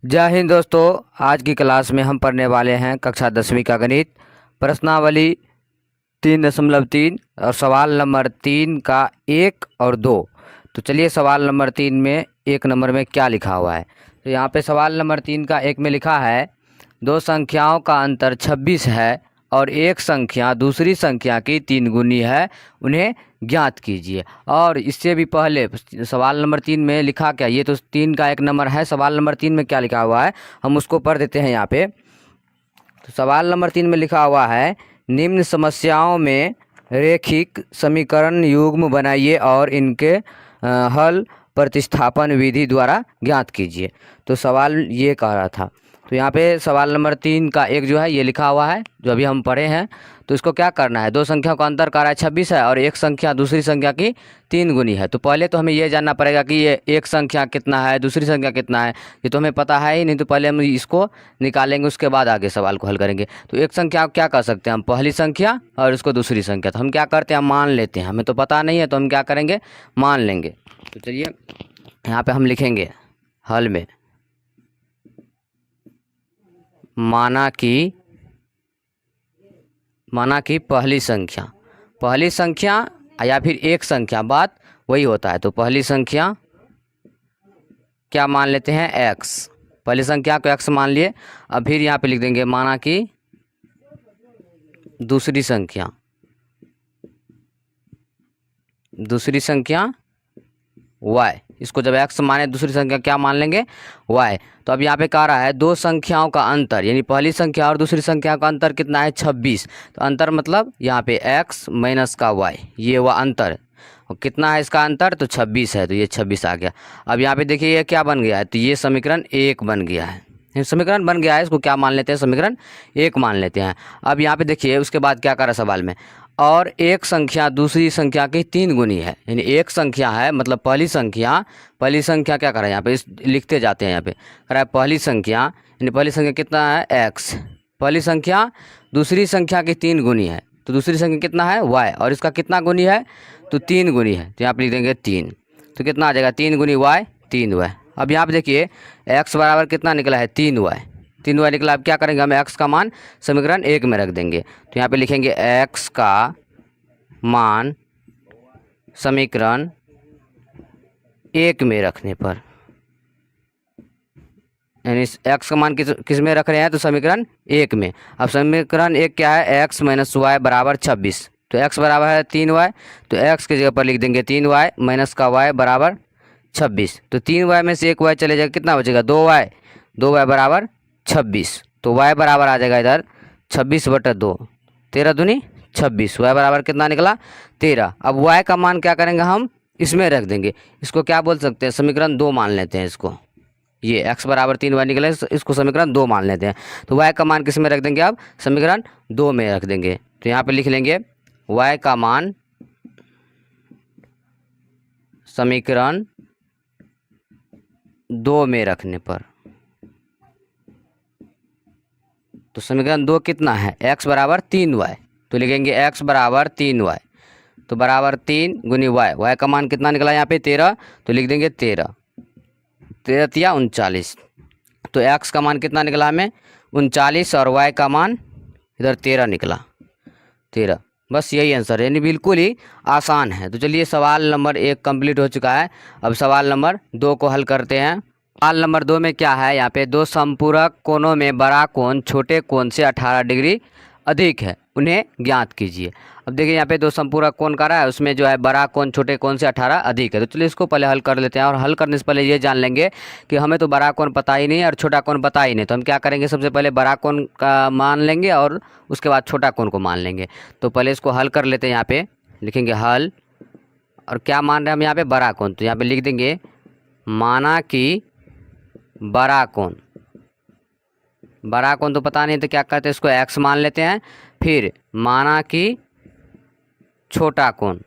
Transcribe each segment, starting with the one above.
जय हिंद दोस्तों। आज की क्लास में हम पढ़ने वाले हैं कक्षा 10वीं का गणित, प्रश्नावली 3.3 और सवाल नंबर 3 का 1 और 2। तो चलिए सवाल नंबर 3 में 1 नंबर में क्या लिखा हुआ है। तो यहाँ पे सवाल नंबर 3 का 1 में लिखा है, दो संख्याओं का अंतर 26 है और एक संख्या दूसरी संख्या की 3 गुनी है, उन्हें ज्ञात कीजिए। और इससे भी पहले सवाल नंबर 3 में लिखा क्या, ये तो 3 का 1 नंबर है। सवाल नंबर 3 में क्या लिखा हुआ है हम उसको पढ़ देते हैं यहाँ पे। तो सवाल नंबर 3 में लिखा हुआ है, निम्न समस्याओं में रैखिक समीकरण युग्म बनाइए और इनके हल प्रतिस्थापन विधि द्वारा ज्ञात कीजिए। तो सवाल ये कह रहा था। तो यहाँ पे सवाल नंबर 3 का 1 जो है ये लिखा हुआ है जो अभी हम पढ़े हैं। तो इसको क्या करना है, दो संख्या का अंतर कर रहा है 26 है और एक संख्या दूसरी संख्या की 3 गुनी है। तो पहले तो हमें ये जानना पड़ेगा कि ये एक संख्या कितना है, दूसरी संख्या कितना है। ये तो हमें पता है ही नहीं, तो पहले हम इसको निकालेंगे, उसके बाद आगे सवाल को हल करेंगे। तो एक संख्या क्या कर सकते हैं हम, पहली संख्या और उसको दूसरी संख्या। तो हम क्या करते हैं, हम मान लेते हैं। हमें तो पता नहीं है तो हम क्या करेंगे, मान लेंगे। तो चलिए यहाँ पे हम लिखेंगे हल में, माना कि पहली संख्या या फिर एक संख्या, बात वही होता है। तो पहली संख्या क्या मान लेते हैं, x। पहली संख्या को x मान लिए। अब फिर यहाँ पे लिख देंगे माना कि दूसरी संख्या y। इसको जब x माने दूसरी संख्या क्या मान लेंगे, y। तो अब यहाँ पे कह रहा है दो संख्याओं का अंतर, यानी पहली संख्या और दूसरी संख्या का अंतर कितना है, 26। तो अंतर मतलब यहाँ पे x माइनस का y, ये हुआ अंतर। और कितना है इसका अंतर, तो 26 है। तो ये 26 आ गया। अब यहाँ पे देखिए ये क्या बन गया है, तो ये समीकरण 1 बन गया है। समीकरण बन गया है, इसको क्या मान लेते हैं, समीकरण 1 मान लेते हैं। अब यहाँ पे देखिए उसके बाद क्या करा सवाल में, और एक संख्या दूसरी संख्या की 3 गुनी है। यानी एक संख्या है मतलब पहली संख्या क्या करा है, यहाँ पे लिखते जाते हैं। यहाँ पे करा है पहली संख्या, यानी पहली संख्या कितना है, x। पहली संख्या दूसरी संख्या की 3 गुनी है, तो दूसरी संख्या कितना है, y। और इसका कितना गुनी है, तो 3 गुनी है। तो यहाँ पे लिख देंगे 3। तो कितना आ जाएगा, 3 गुनी y, 3y। अब यहाँ पे देखिए x बराबर कितना निकला है, 3y। 3y निकला। अब क्या करेंगे, हम x का मान समीकरण 1 में रख देंगे। तो यहाँ पे लिखेंगे x का मान समीकरण 1 में रखने पर, यानी x का मान किस में रख रहे हैं, तो समीकरण 1 में। अब समीकरण 1 क्या है, x माइनस वाई बराबर 26। तो x बराबर है 3y, तो x की जगह पर लिख देंगे 3y माइनस का y बराबर 26। तो 3y में से 1y चले जाएगा, कितना बचेगा, 2y बराबर 26। तो y बराबर आ जाएगा इधर 26/2, 13 दूनी 26। y बराबर कितना निकला, 13। अब y का मान क्या करेंगे, हम इसमें रख देंगे। इसको क्या बोल सकते हैं, समीकरण 2 मान लेते हैं इसको। ये x बराबर 3y निकले, इसको समीकरण 2 मान लेते हैं। तो y का मान किस में रख देंगे, अब समीकरण 2 में रख देंगे। तो यहाँ पे लिख लेंगे y का मान समीकरण 2 में रखने पर। तो समीकरण 2 कितना है, x बराबर 3y। तो लिखेंगे x बराबर 3y, तो बराबर 3 गुनी y का मान कितना निकला यहाँ पे, 13। तो लिख देंगे 13 या 39। तो x का मान कितना निकला हमें, 39, और y का मान इधर 13 निकला, 13। बस यही आंसर है, यानी बिल्कुल ही आसान है। तो चलिए सवाल नंबर 1 कंप्लीट हो चुका है। अब सवाल नंबर 2 को हल करते हैं। सवाल नंबर 2 में क्या है, यहाँ पे दो संपूरक कोणों में बड़ा कोण छोटे कोण से 18 डिग्री अधिक है, उन्हें ज्ञात कीजिए। अब देखिए यहाँ पे दो संपूरक कोण का रहा है, उसमें जो है बड़ा कोण छोटे कोण से 18 अधिक है। तो चलिए इसको पहले हल कर लेते हैं। और हल करने से पहले ये जान लेंगे कि हमें तो बड़ा कोण पता ही नहीं है और छोटा कोण पता ही नहीं। तो हम क्या करेंगे, सबसे पहले बड़ा कोण का मान लेंगे और उसके बाद छोटा कोण को मान लेंगे। तो पहले इसको हल कर लेते हैं। यहाँ पे लिखेंगे हल, और क्या मान रहे हैं हम यहाँ पे, बड़ा कोण। तो यहाँ पे लिख देंगे माना कि बड़ा कोण तो पता नहीं, तो क्या करते हैं, इसको x मान लेते हैं। फिर माना कि छोटा कोण,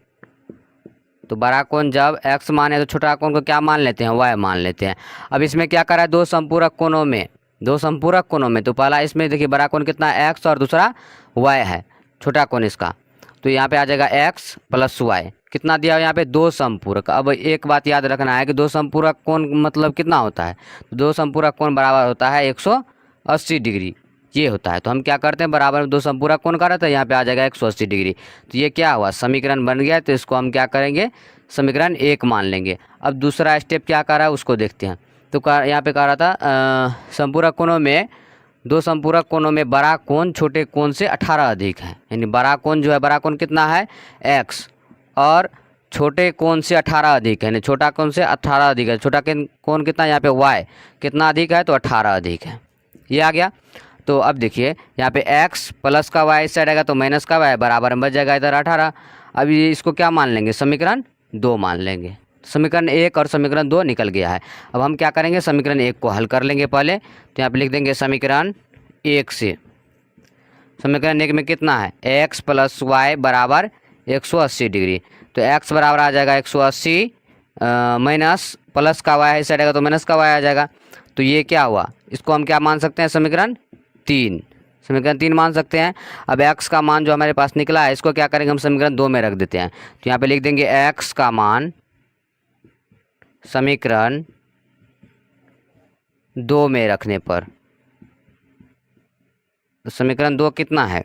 तो बड़ा कोण जब x माने तो छोटा कोण को क्या मान लेते हैं, y मान लेते हैं। अब इसमें क्या करा है, दो संपूरक कोणों में तो पहला इसमें देखिए बड़ा कोण कितना है, x, और दूसरा y है, छोटा कोण इसका। तो यहाँ पे आ जाएगा x प्लस y कितना दिया हुआ यहाँ पे 2 समपूरक। अब एक बात याद रखना है कि 2 समपूरक कोण मतलब कितना होता है, 2 समपूरक कोण बराबर होता है 180 डिग्री, ये होता है। तो हम क्या करते हैं, बराबर में 2 समपूरक कोण का रहता है, यहाँ पे आ जाएगा 180 डिग्री। तो ये क्या हुआ, समीकरण बन गया। तो इसको हम क्या करेंगे, समीकरण 1 मान लेंगे। अब दूसरा स्टेप क्या कर रहा है उसको देखते हैं। तो यहाँ पे कह रहा था समपूरक कोणों में, 2 समपूरक कोणों में बड़ा कोण छोटे कोण से 18 अधिक है। यानी बड़ा कोण जो है, बड़ा कोण कितना है x, और छोटे कोण से 18 अधिक है, यानी छोटा कोण से 18 अधिक है। छोटा कोण कितना यहाँ पे y कितना अधिक है, तो 18 अधिक है। ये आ गया। तो अब देखिए यहाँ पे x प्लस का y इस साइड आएगा तो माइनस का y बराबर में बच जाएगा इधर 18। अब ये इसको क्या मान लेंगे, समीकरण 2 मान लेंगे। समीकरण 1 और समीकरण 2 निकल गया है। अब हम क्या करेंगे, समीकरण 1 को हल कर लेंगे पहले। तो यहाँ पे लिख देंगे समीकरण 1 से, समीकरण 1 में कितना है, x प्लस वाई बराबर 180 डिग्री। तो x बराबर आ जाएगा 180 माइनस प्लस का y इस साइड आएगा तो माइनस का y आ जाएगा। तो ये क्या हुआ, इसको हम क्या मान सकते हैं, समीकरण 3, समीकरण 3 मान सकते हैं। अब x का मान जो हमारे पास निकला है, इसको क्या करेंगे, हम समीकरण 2 में रख देते हैं। तो यहाँ पे लिख देंगे x का मान समीकरण 2 में रखने पर, तो समीकरण 2 कितना है,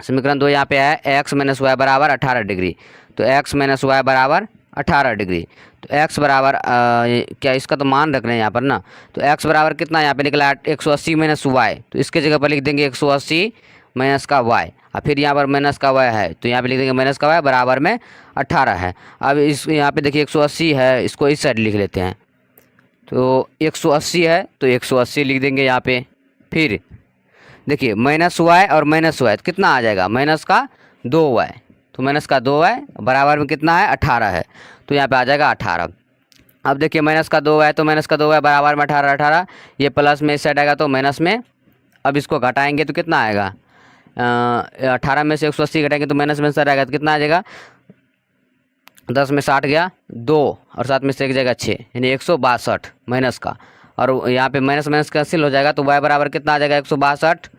समीकरण 2 यहाँ पे है x माइनस वाई बराबर 18 डिग्री। तो x माइनस वाई बराबर 18 डिग्री। तो x बराबर क्या, इसका तो मान रख रहे हैं यहाँ पर ना। तो x बराबर कितना यहाँ पे निकला 180 माइनस वाई। तो इसके जगह पर लिख देंगे 180 माइनस का y, और फिर यहाँ पर माइनस का y है तो यहाँ पे लिख देंगे माइनस का y बराबर में 18 है। अब इस यहाँ पे देखिए 180 है, इसको इस साइड लिख लेते हैं। तो 180 है तो 180 लिख देंगे यहाँ पे। फिर देखिए माइनस वाई और माइनस वाई कितना आ जाएगा, माइनस का 2y। तो माइनस का 2y बराबर में कितना है, 18 है। तो यहाँ पे आ जाएगा 18। अब देखिए माइनस का 2y, तो माइनस का 2y बराबर में 18, 18 ये प्लस में इस साइड आएगा तो माइनस में। अब इसको घटाएंगे तो कितना आएगा, 18 में से 180 घटाएंगे तो माइनस में साइड आएगा तो कितना आ जाएगा, 10 में 60 गया 2 और 7 में से 1 जाएगा 6, यानी 162 माइनस का। और यहाँ पे माइनस माइनस कैंसिल हो जाएगा तो y बराबर कितना आ जाएगा, 162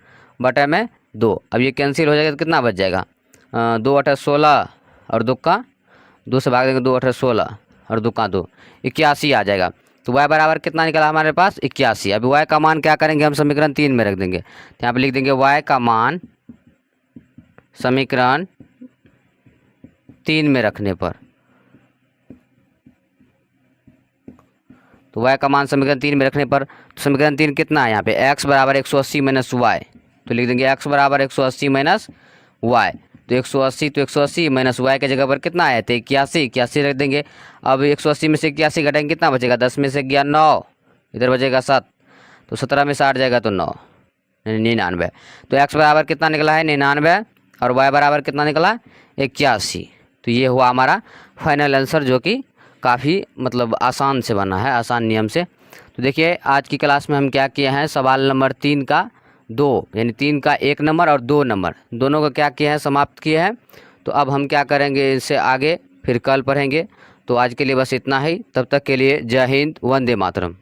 बटे में 2। अब ये कैंसिल हो जाएगा तो कितना बच जाएगा, 2 8 16 और 2 का 2 से भाग देंगे, 2 8 16 और 2 का 2, 81 आ जाएगा। तो y बराबर कितना निकला हमारे पास, 81। अभी y का मान क्या करेंगे, हम समीकरण 3 में रख देंगे। तो यहाँ पे लिख देंगे y का मान समीकरण 3 में रखने पर, तो y का मान समीकरण 3 में रखने पर समीकरण 3 कितना है, यहाँ पे x बराबर 180 माइनस वाई। तो लिख देंगे x बराबर 180 माइनस वाई। तो 180 तो 180 माइनस वाई के जगह पर कितना आया था, 81, 81 रख देंगे। अब 180 में से 81 घटाएंगे कितना बचेगा, 10 में से गया 9, इधर बचेगा 7, तो 17 में 60 जाएगा तो 9, 99। तो x बराबर कितना निकला है, 99, और y बराबर कितना निकला, 81। तो ये हुआ हमारा फाइनल आंसर, जो कि काफ़ी मतलब आसान से बना है, आसान नियम से। तो देखिए आज की क्लास में हम क्या किए हैं, सवाल नंबर 3 का 2, यानी 3 का 1 नंबर और 2 नंबर दोनों को क्या किया है, समाप्त किए हैं। तो अब हम क्या करेंगे, इससे आगे फिर कल पढ़ेंगे। तो आज के लिए बस इतना ही, तब तक के लिए जय हिंद, वंदे मातरम।